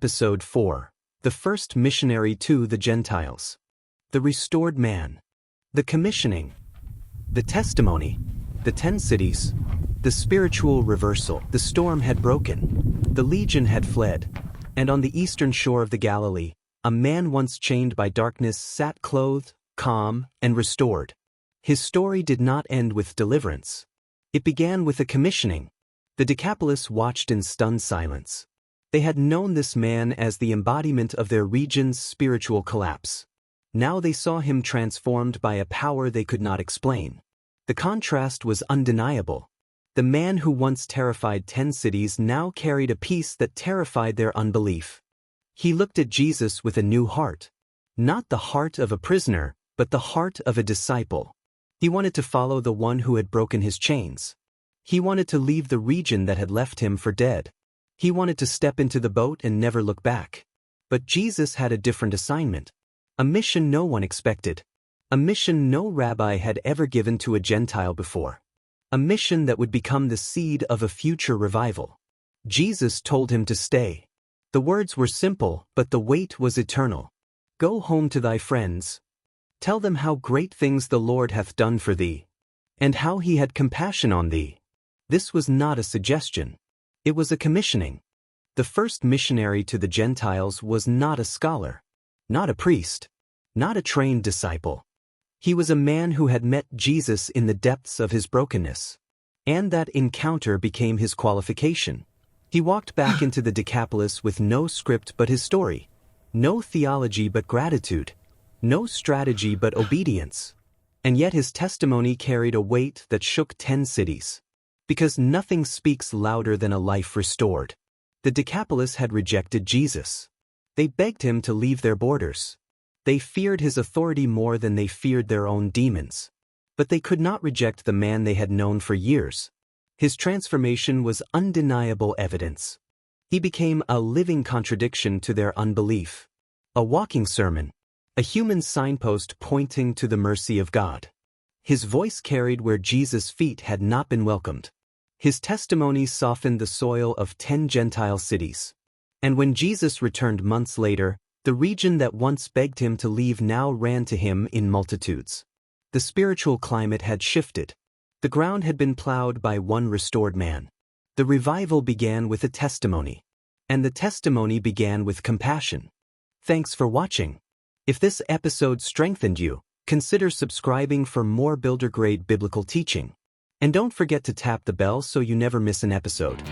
Episode 4. The First Missionary to the Gentiles. The Restored Man. The Commissioning. The Testimony. The 10 Cities. The Spiritual Reversal. The storm had broken. The legion had fled. And on the eastern shore of the Galilee, a man once chained by darkness sat clothed, calm, and restored. His story did not end with deliverance. It began with a commissioning. The Decapolis watched in stunned silence. They had known this man as the embodiment of their region's spiritual collapse. Now they saw him transformed by a power they could not explain. The contrast was undeniable. The man who once terrified 10 cities now carried a peace that terrified their unbelief. He looked at Jesus with a new heart. Not the heart of a prisoner, but the heart of a disciple. He wanted to follow the one who had broken his chains. He wanted to leave the region that had left him for dead. He wanted to step into the boat and never look back. But Jesus had a different assignment. A mission no one expected. A mission no rabbi had ever given to a Gentile before. A mission that would become the seed of a future revival. Jesus told him to stay. The words were simple, but the weight was eternal. Go home to thy friends. Tell them how great things the Lord hath done for thee, and how he had compassion on thee. This was not a suggestion. It was a commissioning. The first missionary to the Gentiles was not a scholar, not a priest, not a trained disciple. He was a man who had met Jesus in the depths of his brokenness. And that encounter became his qualification. He walked back into the Decapolis with no script but his story, no theology but gratitude, no strategy but obedience. And yet his testimony carried a weight that shook 10 cities. Because nothing speaks louder than a life restored. The Decapolis had rejected Jesus. They begged him to leave their borders. They feared his authority more than they feared their own demons. But they could not reject the man they had known for years. His transformation was undeniable evidence. He became a living contradiction to their unbelief. A walking sermon. A human signpost pointing to the mercy of God. His voice carried where Jesus' feet had not been welcomed. His testimony softened the soil of 10 Gentile cities. And when Jesus returned months later, the region that once begged him to leave now ran to him in multitudes. The spiritual climate had shifted. The ground had been plowed by one restored man. The revival began with a testimony. And the testimony began with compassion. Thanks for watching. If this episode strengthened you, consider subscribing for more builder-grade biblical teaching. And don't forget to tap the bell so you never miss an episode.